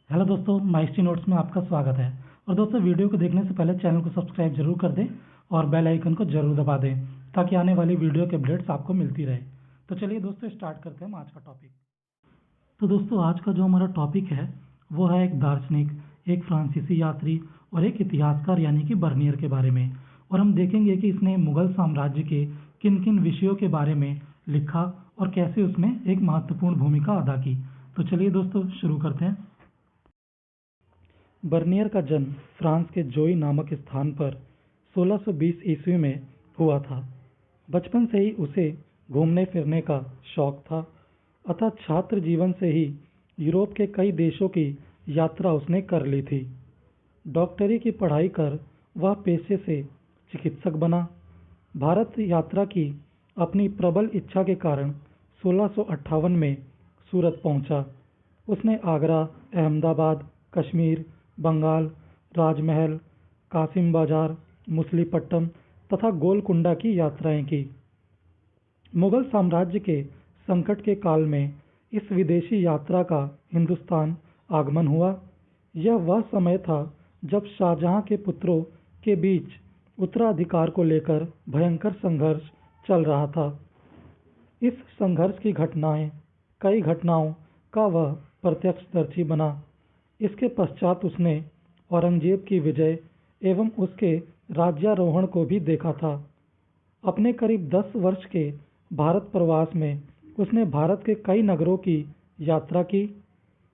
Hello दोस्तों, माइस्टी notes में आपका स्वागत है। और दोस्तों, वीडियो को देखने से पहले चैनल को सब्सक्राइब जरूर कर दें और बेल आइकन को जरूर दबा दें ताकि आने वाली वीडियो के अपडेट्स आपको मिलती रहे। तो चलिए दोस्तों, स्टार्ट करते हैं आज का टॉपिक। तो दोस्तों, आज का जो हमारा टॉपिक है वो है एक दार्शनिक, एक फ्रांसीसी यात्री और एक इतिहासकार यानी कि बर्नियर के बारे में। और हम देखेंगे कि इसने मुगल साम्राज्य के किन किन विषयों के बारे में लिखा और कैसे उसमें एक महत्वपूर्ण भूमिका अदा की। तो चलिए दोस्तों, शुरू करते हैं। बर्नियर का जन्म फ्रांस के जोई नामक स्थान पर 1620 ईस्वी में हुआ था। बचपन से ही उसे घूमने फिरने का शौक था, अतः छात्र जीवन से ही यूरोप के कई देशों की यात्रा उसने कर ली थी। डॉक्टरी की पढ़ाई कर वह पेशे से चिकित्सक बना। भारत यात्रा की अपनी प्रबल इच्छा के कारण 1658 में सूरत पहुंचा। उसने आगरा, अहमदाबाद, कश्मीर, बंगाल, राजमहल, कासिम बाजार, मुसलीपट्टम तथा गोलकुंडा की यात्राएं की। मुगल साम्राज्य के संकट के काल में इस विदेशी यात्रा का हिंदुस्तान आगमन हुआ। यह वह समय था जब शाहजहां के पुत्रों के बीच उत्तराधिकार को लेकर भयंकर संघर्ष चल रहा था। इस संघर्ष की कई घटनाओं का वह प्रत्यक्षदर्शी बना। इसके पश्चात उसने औरंगजेब की विजय एवं उसके राज्यारोहण को भी देखा था। अपने करीब 10 वर्ष के भारत प्रवास में उसने भारत के कई नगरों की यात्रा की।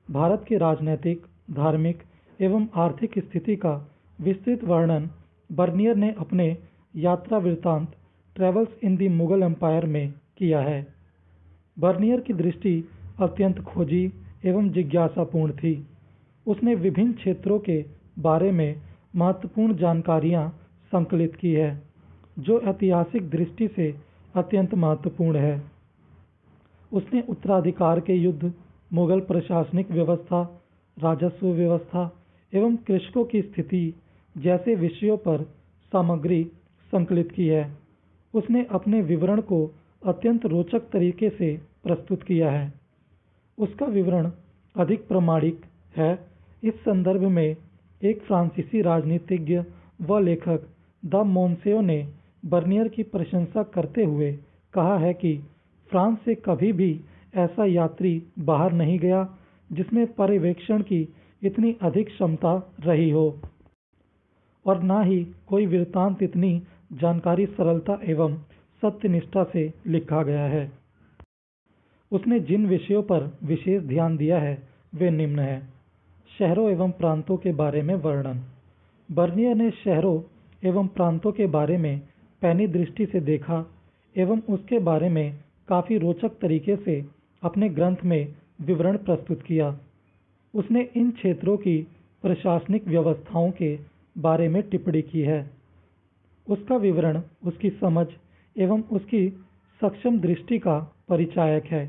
भारत की राजनैतिक, धार्मिक एवं आर्थिक स्थिति का विस्तृत वर्णन बर्नियर ने अपने यात्रा वृत्तांत travels in the Mughal Empire में किया है। बर्नियर की दृष्टि अत्यंत खोजी एवं जिज्ञासापूर्ण थी। उसने विभिन्न क्षेत्रों के बारे में महत्वपूर्ण जानकारियां संकलित की है, जो ऐतिहासिक दृष्टि से अत्यंत महत्वपूर्ण है। उसने उत्तराधिकार के युद्ध, मुगल प्रशासनिक व्यवस्था, राजस्व व्यवस्था एवं कृषकों की स्थिति जैसे विषयों पर सामग्री संकलित की है। उसने अपने विवरण को अत्यंत रोचक तरीके से प्रस्तुत किया है। उसका विवरण अधिक प्रामाणिक है। इस संदर्भ में एक फ्रांसीसी राजनीतिज्ञ व लेखक द मोन्सेओ ने बर्नियर की प्रशंसा करते हुए कहा है कि फ्रांस से कभी भी ऐसा यात्री बाहर नहीं गया जिसमें पर्यवेक्षण की इतनी अधिक क्षमता रही हो, और न ही कोई वृत्तांत इतनी जानकारी सरलता एवं सत्यनिष्ठा से लिखा गया है। उसने जिन विषयों पर विशेष ध्यान दिया है वे निम्न हैं। शहरों एवं प्रांतों के बारे में वर्णन। बर्नियर ने शहरों एवं प्रांतों के बारे में पैनी दृष्टि से देखा एवं उसके बारे में काफ़ी रोचक तरीके से अपने ग्रंथ में विवरण प्रस्तुत किया। उसने इन क्षेत्रों की प्रशासनिक व्यवस्थाओं के बारे में टिप्पणी की है। उसका विवरण उसकी समझ एवं उसकी सक्षम दृष्टि का परिचायक है।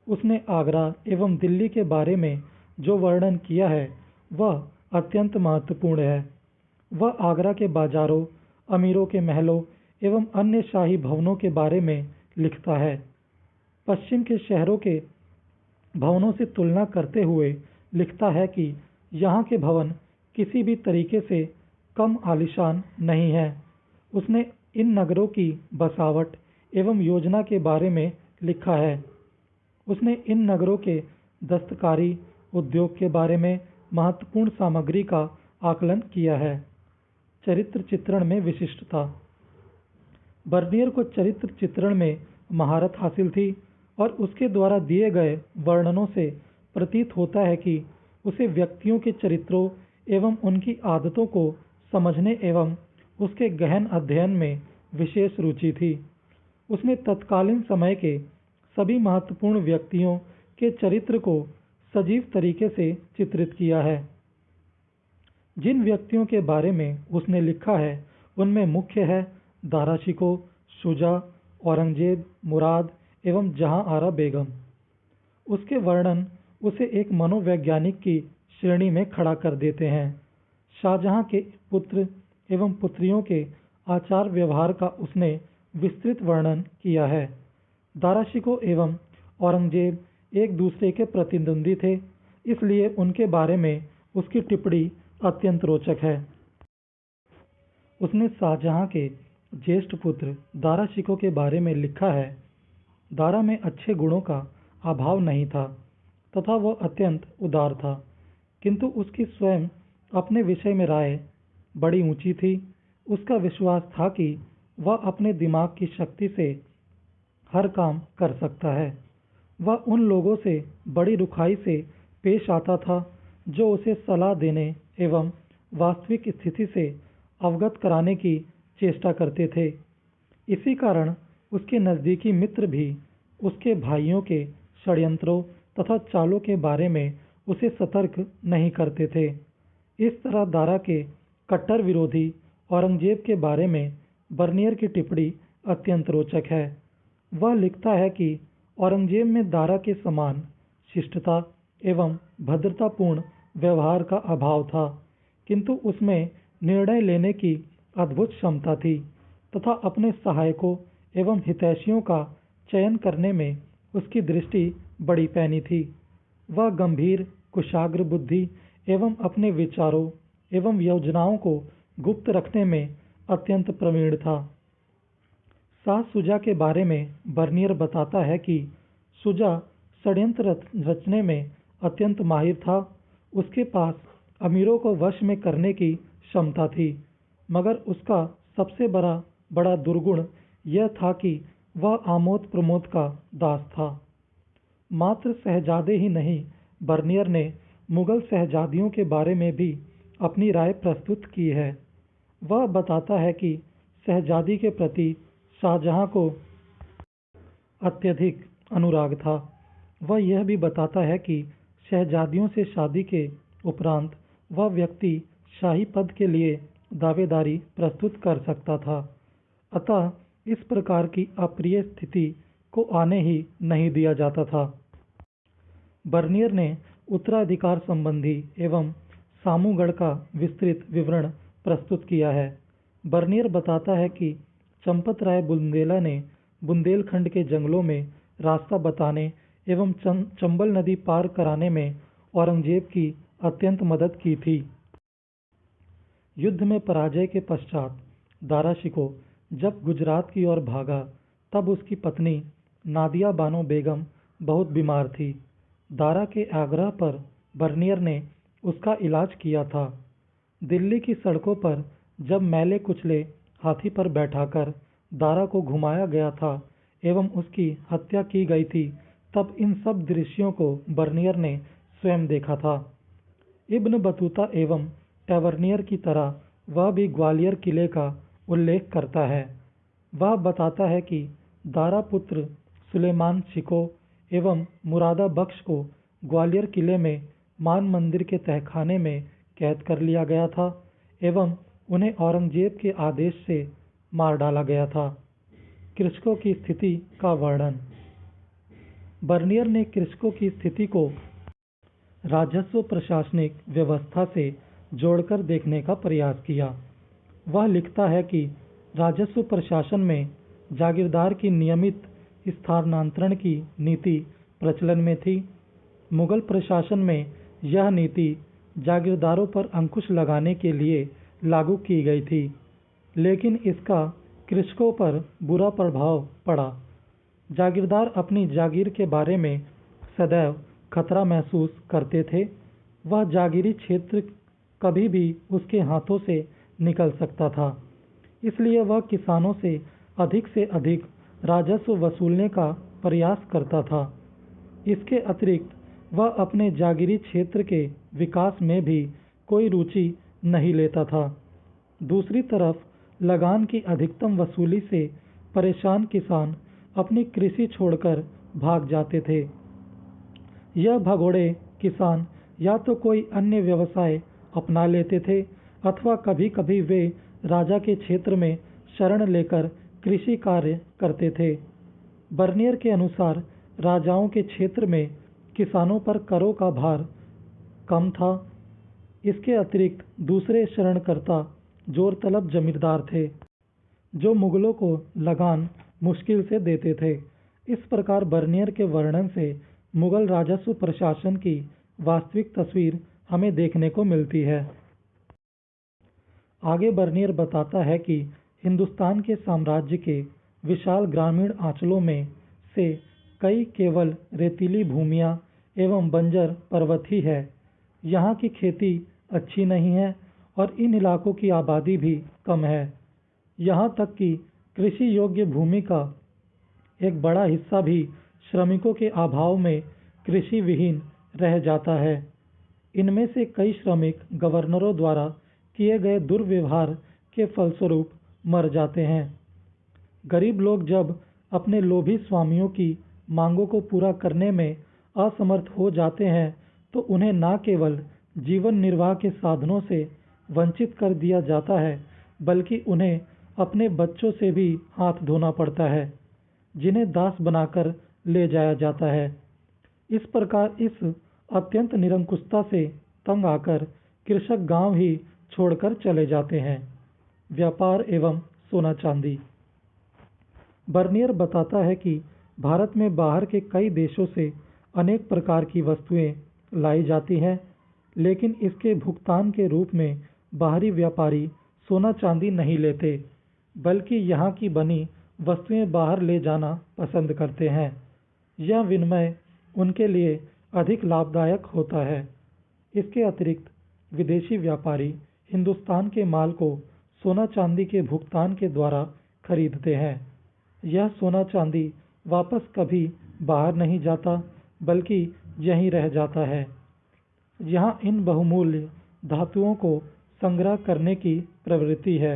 उसने आगरा एवं दिल्ली के बारे में जो वर्णन किया है वह अत्यंत महत्वपूर्ण है। वह आगरा के बाजारों, अमीरों के महलों एवं अन्य शाही भवनों के बारे में लिखता है। पश्चिम के शहरों के भवनों से तुलना करते हुए लिखता है कि यहाँ के भवन किसी भी तरीके से कम आलीशान नहीं है। उसने इन नगरों की बसावट एवं योजना के बारे में लिखा है। उसने इन नगरों के दस्तकारी उद्योग के बारे में महत्वपूर्ण सामग्री का आकलन किया है। चरित्र चित्रण में विशिष्टता। बर्नियर को चरित्र चित्रण में महारत हासिल थी और उसके द्वारा दिए गए वर्णनों से प्रतीत होता है कि उसे व्यक्तियों के चरित्रों एवं उनकी आदतों को समझने एवं उसके गहन अध्ययन में विशेष रुचि थी। उसने तत्कालीन समय के सभी महत्वपूर्ण व्यक्तियों के चरित्र को सजीव तरीके से चित्रित किया है। जिन व्यक्तियों के बारे में उसने लिखा है उनमें मुख्य है दारा शिकोह, शुजा, औरंगजेब, मुराद एवं जहां आरा बेगम। उसके वर्णन उसे एक मनोवैज्ञानिक की श्रेणी में खड़ा कर देते हैं। शाहजहां के पुत्र एवं पुत्रियों के आचार व्यवहार का उसने विस्तृत वर्णन किया है। दारा शिकोह एवं औरंगजेब एक दूसरे के प्रतिद्वंदी थे, इसलिए उनके बारे में उसकी टिप्पणी अत्यंत रोचक है। उसने शाहजहां के ज्येष्ठ पुत्र दारा शिकोह के बारे में लिखा है, दारा में अच्छे गुणों का अभाव नहीं था तथा वह अत्यंत उदार था, किंतु उसकी स्वयं अपने विषय में राय बड़ी ऊंची थी। उसका विश्वास था कि वह अपने दिमाग की शक्ति से हर काम कर सकता है। वह उन लोगों से बड़ी रुखाई से पेश आता था जो उसे सलाह देने एवं वास्तविक स्थिति से अवगत कराने की चेष्टा करते थे। इसी कारण उसके नज़दीकी मित्र भी उसके भाइयों के षड्यंत्रों तथा चालों के बारे में उसे सतर्क नहीं करते थे। इस तरह दारा के कट्टर विरोधी औरंगजेब के बारे में बर्नियर की टिप्पणी अत्यंत रोचक है। वह लिखता है कि औरंगजेब में दारा के समान शिष्टता एवं भद्रतापूर्ण व्यवहार का अभाव था, किंतु उसमें निर्णय लेने की अद्भुत क्षमता थी तथा अपने सहायकों एवं हितैषियों का चयन करने में उसकी दृष्टि बड़ी पैनी थी। वह गंभीर, कुशाग्र बुद्धि एवं अपने विचारों एवं योजनाओं को गुप्त रखने में अत्यंत प्रवीण था। शाह शुजा के बारे में बर्नियर बताता है कि शुजा षड्यंत्र रचने में अत्यंत माहिर था। उसके पास अमीरों को वश में करने की क्षमता थी, मगर उसका सबसे बड़ा दुर्गुण यह था कि वह आमोद प्रमोद का दास था। मात्र शहजादे ही नहीं, बर्नियर ने मुगल शहजादियों के बारे में भी अपनी राय प्रस्तुत की है। वह बताता है कि शहजादी के प्रति शाहजहां को अत्यधिक अनुराग था। वह यह भी बताता है कि शहजादियों से शादी के उपरांत वह व्यक्ति शाही पद के लिए दावेदारी प्रस्तुत कर सकता था, अतः इस प्रकार की अप्रिय स्थिति को आने ही नहीं दिया जाता था। बर्नियर ने उत्तराधिकार संबंधी एवं सामूगढ़ का विस्तृत विवरण प्रस्तुत किया है। बर्नियर बताता है कि चंपत राय बुंदेला ने बुंदेलखंड के जंगलों में रास्ता बताने एवं चंबल नदी पार कराने में औरंगजेब की अत्यंत मदद की थी। युद्ध में पराजय के पश्चात दारा शिकोह जब गुजरात की ओर भागा, तब उसकी पत्नी नादिया बानो बेगम बहुत बीमार थी। दारा के आग्रह पर बर्नियर ने उसका इलाज किया था। दिल्ली की सड़कों पर जब मैले कुचले हाथी पर बैठाकर दारा को घुमाया गया था एवं उसकी हत्या की गई थी, तब इन सब दृश्यों को बर्नियर ने स्वयं देखा था। इब्न बतूता एवं टैवर्नियर की तरह वह भी ग्वालियर किले का उल्लेख करता है। वह बताता है कि दारा पुत्र सुलेमान शिकोह एवं मुरादा बख्श को ग्वालियर किले में मान मंदिर के तहखाने में कैद कर लिया गया था एवं उन्हें औरंगजेब के आदेश से मार डाला गया था। कृषकों की स्थिति का वर्णन। बर्नियर ने कृषकों की स्थिति को राजस्व प्रशासनिक व्यवस्था से जोड़कर देखने का प्रयास किया। वह लिखता है कि राजस्व प्रशासन में जागीरदार की नियमित स्थानांतरण की नीति प्रचलन में थी। मुगल प्रशासन में यह नीति जागीरदारों पर अंकुश लगाने के लिए लागू की गई थी, लेकिन इसका कृषकों पर बुरा प्रभाव पड़ा। जागीरदार अपनी जागीर के बारे में सदैव खतरा महसूस करते थे। वह जागीरी क्षेत्र कभी भी उसके हाथों से निकल सकता था, इसलिए वह किसानों से अधिक राजस्व वसूलने का प्रयास करता था। इसके अतिरिक्त वह अपने जागीरी क्षेत्र के विकास में भी कोई रुचि नहीं लेता था। दूसरी तरफ लगान की अधिकतम वसूली से परेशान किसान अपनी कृषि छोड़कर भाग जाते थे। यह भगोड़े किसान या तो कोई अन्य व्यवसाय अपना लेते थे अथवा कभी-कभी वे राजा के क्षेत्र में शरण लेकर कृषि कार्य करते थे। बर्नियर के अनुसार राजाओं के क्षेत्र में किसानों पर करों का भार कम था। इसके अतिरिक्त दूसरे शरणकर्ता जोरतलब जमींदार थे, जो मुगलों को लगान मुश्किल से देते थे। इस प्रकार बर्नियर के वर्णन से मुगल राजस्व प्रशासन की वास्तविक तस्वीर हमें देखने को मिलती है। आगे बर्नियर बताता है कि हिंदुस्तान के साम्राज्य के विशाल ग्रामीण आंचलों में से कई केवल रेतीली भूमियां एवं बंजर पर्वत ही है। यहाँ की खेती अच्छी नहीं है और इन इलाकों की आबादी भी कम है। यहाँ तक कि कृषि योग्य भूमि का एक बड़ा हिस्सा भी श्रमिकों के अभाव में कृषि विहीन रह जाता है। इनमें से कई श्रमिक गवर्नरों द्वारा किए गए दुर्व्यवहार के फलस्वरूप मर जाते हैं। गरीब लोग जब अपने लोभी स्वामियों की मांगों को पूरा करने में असमर्थ हो जाते हैं तो उन्हें न केवल जीवन निर्वाह के साधनों से वंचित कर दिया जाता है, बल्कि उन्हें अपने बच्चों से भी हाथ धोना पड़ता है, जिन्हें दास बनाकर ले जाया जाता है। इस प्रकार इस अत्यंत निरंकुशता से तंग आकर कृषक गांव ही छोड़कर चले जाते हैं। व्यापार एवं सोना चांदी। बर्नियर बताता है कि भारत में बाहर के कई देशों से अनेक प्रकार की वस्तुएं लाई जाती हैं, लेकिन इसके भुगतान के रूप में बाहरी व्यापारी सोना चांदी नहीं लेते, बल्कि यहाँ की बनी वस्तुएं बाहर ले जाना पसंद करते हैं। यह विनिमय उनके लिए अधिक लाभदायक होता है। इसके अतिरिक्त विदेशी व्यापारी हिंदुस्तान के माल को सोना चांदी के भुगतान के द्वारा खरीदते हैं। यह सोना चांदी वापस कभी बाहर नहीं जाता, बल्कि यहीं रह जाता है। यहाँ इन बहुमूल्य धातुओं को संग्रह करने की प्रवृत्ति है।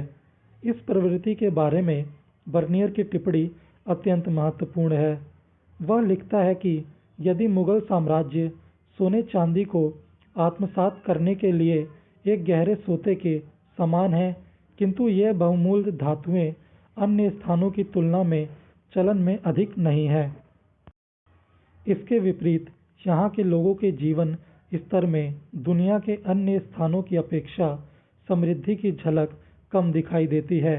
इस प्रवृत्ति के बारे में बर्नियर की टिप्पणी अत्यंत महत्वपूर्ण है। वह लिखता है कि यदि मुगल साम्राज्य सोने चांदी को आत्मसात करने के लिए एक गहरे सोते के समान है, किंतु यह बहुमूल्य धातुएं अन्य स्थानों की तुलना में चलन में अधिक नहीं है। इसके विपरीत यहाँ के लोगों के जीवन स्तर में दुनिया के अन्य स्थानों की अपेक्षा समृद्धि की झलक कम दिखाई देती है।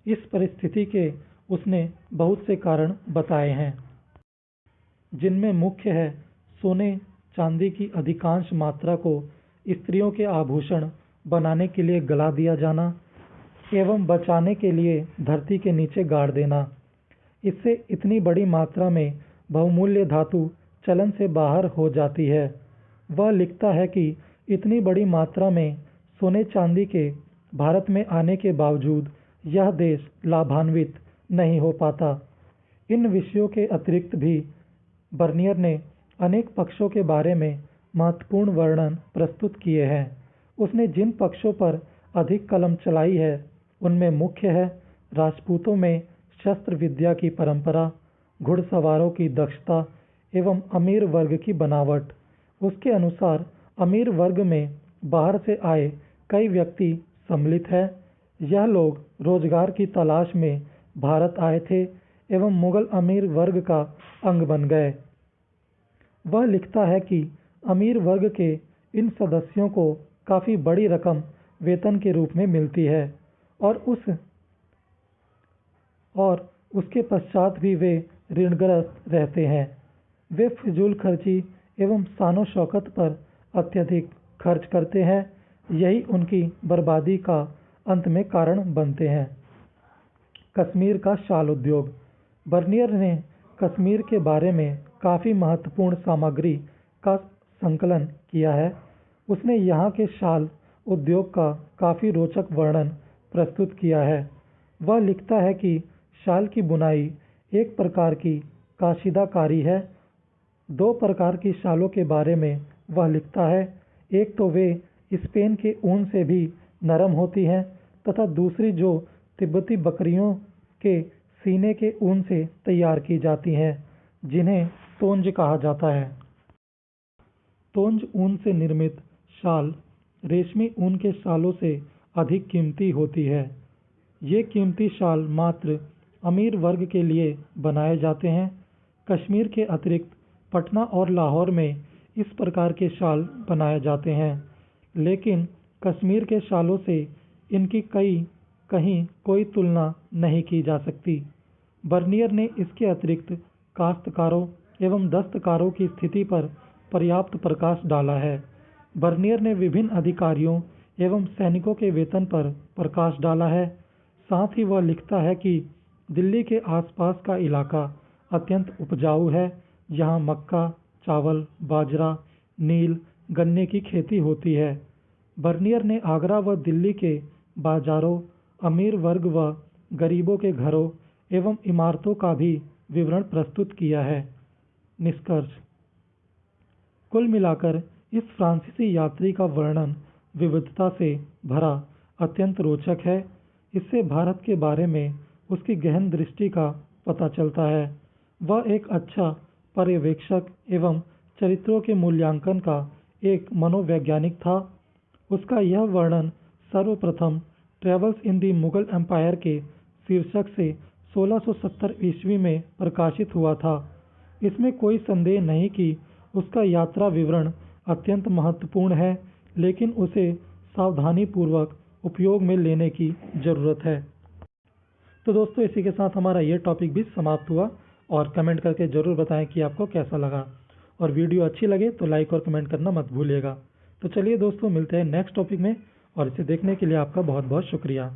इस परिस्थिति के उसने बहुत से कारण बताए हैं, जिनमें मुख्य है सोने चांदी की अधिकांश मात्रा को स्त्रियों के आभूषण बनाने के लिए गला दिया जाना एवं बचाने के लिए धरती के नीचे गाड़ देना। इससे इतनी बड़ी मात्रा में बहुमूल्य धातु चलन से बाहर हो जाती है। वह लिखता है कि इतनी बड़ी मात्रा में सोने चांदी के भारत में आने के बावजूद यह देश लाभान्वित नहीं हो पाता। इन विषयों के अतिरिक्त भी बर्नियर ने अनेक पक्षों के बारे में महत्वपूर्ण वर्णन प्रस्तुत किए हैं। उसने जिन पक्षों पर अधिक कलम चलाई है उनमें मुख्य है राजपूतों में शस्त्र विद्या की परंपरा, घुड़सवारों की दक्षता एवं अमीर वर्ग की बनावट। उसके अनुसार अमीर वर्ग में बाहर से आए कई व्यक्ति सम्मिलित हैं। यह लोग रोजगार की तलाश में भारत आए थे एवं मुगल अमीर वर्ग का अंग बन गए। वह लिखता है कि अमीर वर्ग के इन सदस्यों को काफ़ी बड़ी रकम वेतन के रूप में मिलती है और उसके पश्चात भी वे ऋणग्रस्त रहते हैं। वे फिजूल खर्ची एवं शानो शौकत पर अत्यधिक खर्च करते हैं। यही उनकी बर्बादी का अंत में कारण बनते हैं। कश्मीर का शाल उद्योग। बर्नियर ने कश्मीर के बारे में काफ़ी महत्वपूर्ण सामग्री का संकलन किया है। उसने यहाँ के शाल उद्योग का काफ़ी रोचक वर्णन प्रस्तुत किया है। वह लिखता है कि शाल की बुनाई एक प्रकार की काशीदाकारी है। दो प्रकार की शालों के बारे में वह लिखता है। एक तो वे स्पेन के ऊन से भी नरम होती हैं तथा दूसरी जो तिब्बती बकरियों के सीने के ऊन से तैयार की जाती हैं, जिन्हें तोंज कहा जाता है। तोंज ऊन से निर्मित शाल रेशमी ऊन के शालों से अधिक कीमती होती है। ये कीमती शाल मात्र अमीर वर्ग के लिए बनाए जाते हैं। कश्मीर के अतिरिक्त पटना और लाहौर में इस प्रकार के शाल बनाए जाते हैं, लेकिन कश्मीर के शालों से इनकी कहीं कोई तुलना नहीं की जा सकती। बर्नियर ने इसके अतिरिक्त काश्तकारों एवं दस्तकारों की स्थिति पर पर्याप्त प्रकाश डाला है। बर्नियर ने विभिन्न अधिकारियों एवं सैनिकों के वेतन पर प्रकाश डाला है। साथ ही वह लिखता है कि दिल्ली के आसपास का इलाका अत्यंत उपजाऊ है। यहाँ मक्का, चावल, बाजरा, नील, गन्ने की खेती होती है। बर्नियर ने आगरा व दिल्ली के बाजारों, अमीर वर्ग व गरीबों के घरों एवं इमारतों का भी विवरण प्रस्तुत किया है। निष्कर्ष: कुल मिलाकर इस फ्रांसीसी यात्री का वर्णन विविधता से भरा अत्यंत रोचक है। इससे भारत के बारे में उसकी गहन दृष्टि का पता चलता है। वह एक अच्छा पर्यवेक्षक एवं चरित्रों के मूल्यांकन का एक मनोवैज्ञानिक था। उसका यह वर्णन सर्वप्रथम travels in the Mughal Empire के शीर्षक से 1670 ईस्वी में प्रकाशित हुआ था। इसमें कोई संदेह नहीं कि उसका यात्रा विवरण अत्यंत महत्वपूर्ण है, लेकिन उसे सावधानीपूर्वक उपयोग में लेने की ज़रूरत है। तो दोस्तों, इसी के साथ हमारा ये टॉपिक भी समाप्त हुआ और कमेंट करके ज़रूर बताएं कि आपको कैसा लगा। और वीडियो अच्छी लगे तो लाइक और कमेंट करना मत भूलिएगा। तो चलिए दोस्तों, मिलते हैं नेक्स्ट टॉपिक में, और इसे देखने के लिए आपका बहुत बहुत शुक्रिया।